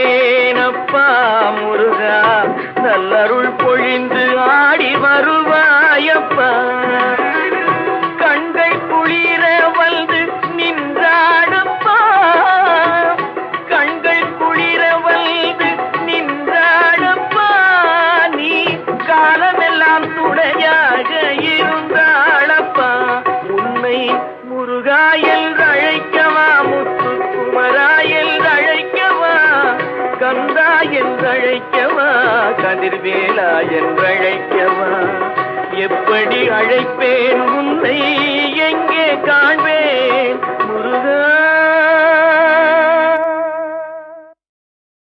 அழைப்பேனப்பா முருகா, நல்லருள் பொழிந்து ஆடி வருவாயப்பா. கண்கள் குளிர வந்து நின்றாடப்பா, கண்கள் குளிர வந்து நின்றாடப்பா. நீ காலமெல்லாம் துணையாக இருந்தாளப்பா. உன்னை முருகா என்று அழைக்கவா, முத்துக்குமரா என்று அழைக்கவா, கந்தா என்று அழைக்கவா, கதிர்வேலா என்று அழைக்கவா? எப்படி அழைப்பேன் உன்னை, எங்கே காண்பேன் முருகா?